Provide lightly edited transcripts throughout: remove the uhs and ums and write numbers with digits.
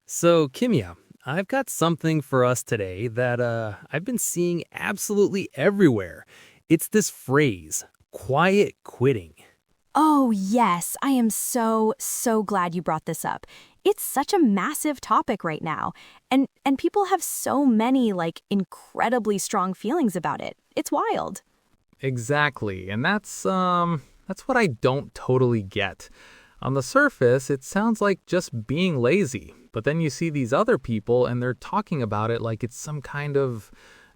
So, Kimia, I've got something for us today that I've been seeing absolutely everywhere. It's this phrase, quiet quitting. Oh, yes. I am so glad you brought this up. It's such a massive topic right now, and people have so many incredibly strong feelings about it. It's wild. Exactly, and that's what I don't totally get. On the surface, it sounds like just being lazy, but then you see these other people and they're talking about it like it's some kind of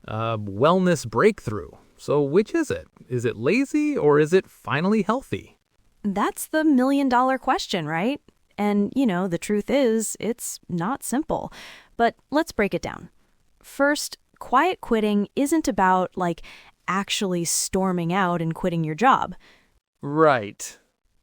wellness breakthrough. So which is it? Is it lazy or is it finally healthy? That's the million-dollar question, right? And, the truth is, it's not simple. But let's break it down. First, quiet quitting isn't about actually storming out and quitting your job. Right.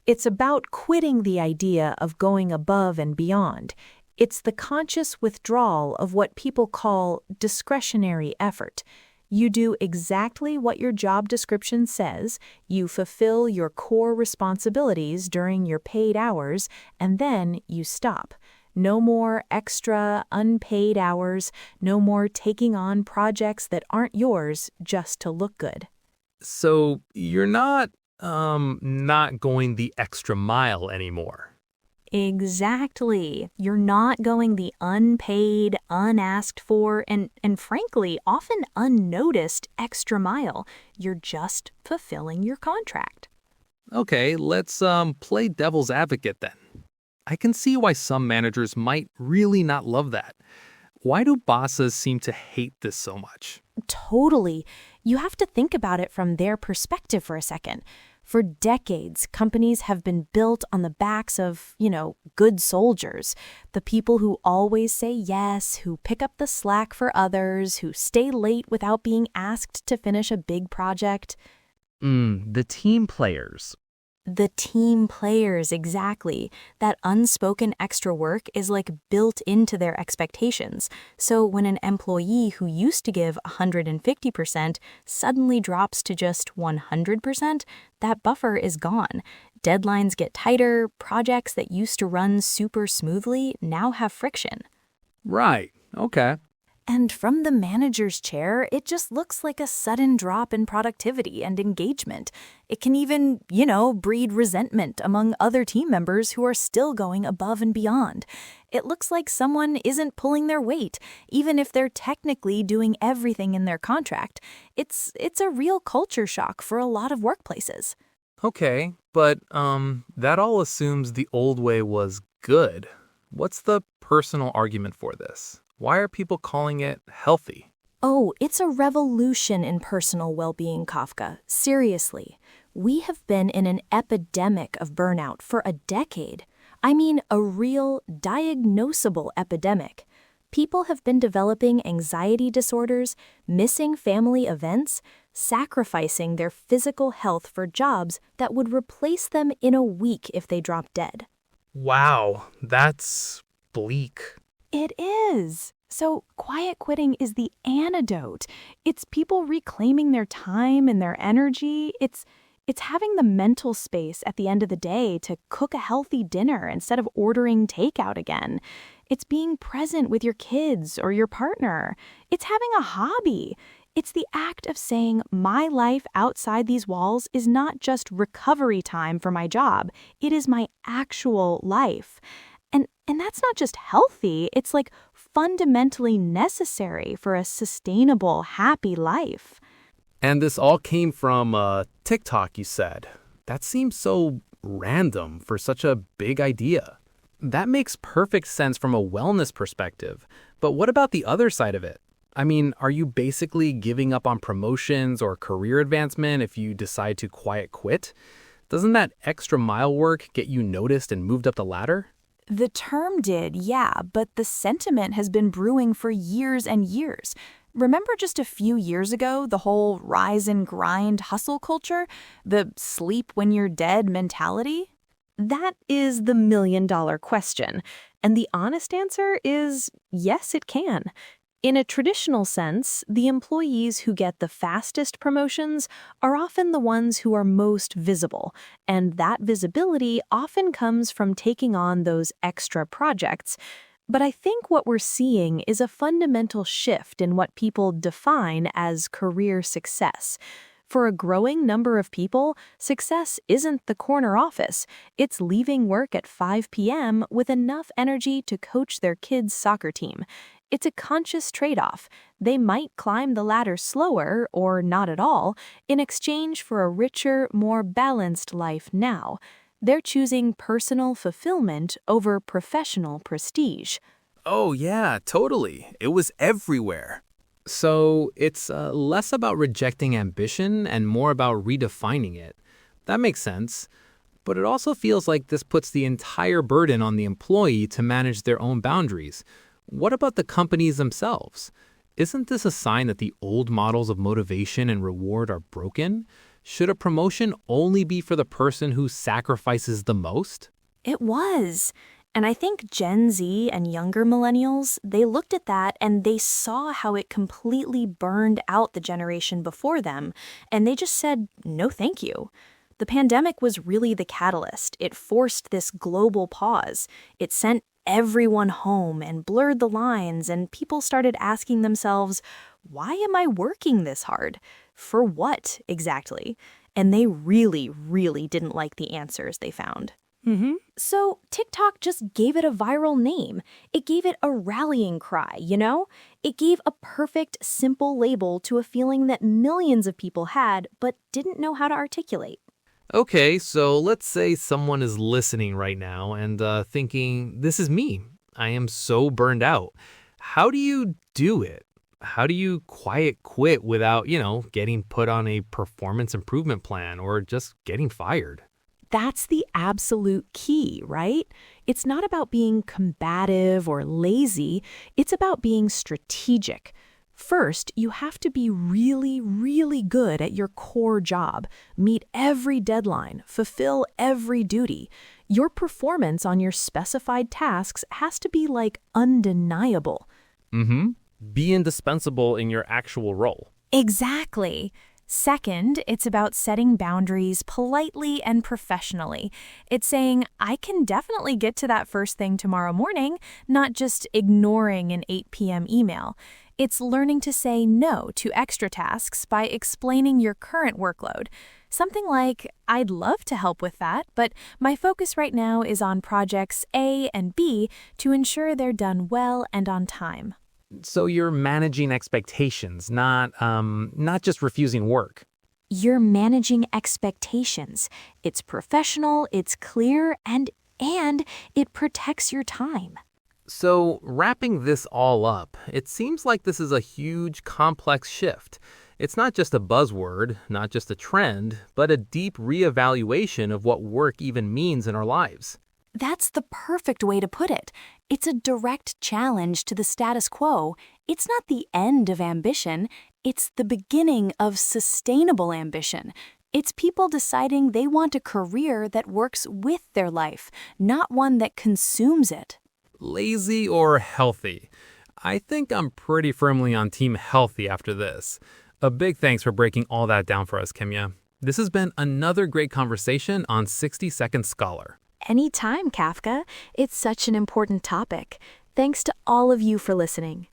It's about quitting the idea of going above and beyond. It's the conscious withdrawal of what people call discretionary effort. You do exactly what your job description says, you fulfill your core responsibilities during your paid hours, and then you stop. No more extra, unpaid hours, no more taking on projects that aren't yours just to look good. So you're not going the extra mile anymore. Exactly. You're not going the unpaid, unasked for, and frankly, often unnoticed extra mile. You're just fulfilling your contract. Okay, let's play devil's advocate then. I can see why some managers might really not love that. Why do bosses seem to hate this so much? Totally. You have to think about it from their perspective for a second. For decades, companies have been built on the backs of, good soldiers. The people who always say yes, who pick up the slack for others, who stay late without being asked to finish a big project. The team players. The team players, exactly. That unspoken extra work is built into their expectations. So when an employee who used to give 150% suddenly drops to just 100%, that buffer is gone. Deadlines get tighter, projects that used to run super smoothly now have friction. Right, okay. And from the manager's chair, it just looks like a sudden drop in productivity and engagement. It can even, breed resentment among other team members who are still going above and beyond. It looks like someone isn't pulling their weight, even if they're technically doing everything in their contract. It's a real culture shock for a lot of workplaces. Okay, but that all assumes the old way was good. What's the personal argument for this? Why are people calling it healthy? Oh, it's a revolution in personal well-being, Kafka. Seriously. We have been in an epidemic of burnout for a decade. I mean, a real diagnosable epidemic. People have been developing anxiety disorders, missing family events, sacrificing their physical health for jobs that would replace them in a week if they dropped dead. Wow, that's bleak. It is. So quiet quitting is the antidote. It's people reclaiming their time and their energy. It's having the mental space at the end of the day to cook a healthy dinner instead of ordering takeout again. It's being present with your kids or your partner. It's having a hobby. It's the act of saying, my life outside these walls is not just recovery time for my job. It is my actual life. And that's not just healthy, it's fundamentally necessary for a sustainable, happy life. And this all came from TikTok, you said. That seems so random for such a big idea. That makes perfect sense from a wellness perspective. But what about the other side of it? I mean, are you basically giving up on promotions or career advancement if you decide to quiet quit? Doesn't that extra mile work get you noticed and moved up the ladder? The term did, yeah, but the sentiment has been brewing for years and years. Remember just a few years ago, the whole rise and grind hustle culture? The sleep when you're dead mentality? That is the million-dollar question. And the honest answer is yes, it can. In a traditional sense, the employees who get the fastest promotions are often the ones who are most visible, and that visibility often comes from taking on those extra projects. But I think what we're seeing is a fundamental shift in what people define as career success. For a growing number of people, success isn't the corner office. It's leaving work at 5 p.m. with enough energy to coach their kids' soccer team. It's a conscious trade-off. They might climb the ladder slower, or not at all, in exchange for a richer, more balanced life now. They're choosing personal fulfillment over professional prestige. Oh, yeah, totally. It was everywhere. So it's less about rejecting ambition and more about redefining it. That makes sense. But it also feels like this puts the entire burden on the employee to manage their own boundaries. What about the companies themselves? Isn't this a sign that the old models of motivation and reward are broken? Should a promotion only be for the person who sacrifices the most? It was. And I think Gen Z and younger millennials, they looked at that and they saw how it completely burned out the generation before them, and they just said, no thank you. The pandemic was really the catalyst. It forced this global pause. It sent everyone home and blurred the lines, and people started asking themselves, why am I working this hard? For what exactly? And they really, really didn't like the answers they found. So TikTok just gave it a viral name. It gave it a rallying cry, you know? It gave a perfect, simple label to a feeling that millions of people had but didn't know how to articulate. Okay, so let's say someone is listening right now and thinking, this is me. I am so burned out. How do you do it? How do you quiet quit without, getting put on a performance improvement plan or just getting fired? That's the absolute key, right? It's not about being combative or lazy. It's about being strategic. First, you have to be really, really good at your core job, meet every deadline, fulfill every duty. Your performance on your specified tasks has to be undeniable. Be indispensable in your actual role. Exactly. Second, it's about setting boundaries politely and professionally. It's saying, I can definitely get to that first thing tomorrow morning, not just ignoring an 8 p.m. email. It's learning to say no to extra tasks by explaining your current workload. Something like, I'd love to help with that, but my focus right now is on projects A and B to ensure they're done well and on time. So you're managing expectations, not just refusing work. You're managing expectations. It's professional, it's clear, and it protects your time. So wrapping this all up, it seems like this is a huge, complex shift. It's not just a buzzword, not just a trend, but a deep reevaluation of what work even means in our lives. That's the perfect way to put it. It's a direct challenge to the status quo. It's not the end of ambition. It's the beginning of sustainable ambition. It's people deciding they want a career that works with their life, not one that consumes it. Lazy or healthy? I think I'm pretty firmly on team healthy after this. A big thanks for breaking all that down for us, Kimya. This has been another great conversation on 60 Second Scholar. Anytime, Kafka. It's such an important topic. Thanks to all of you for listening.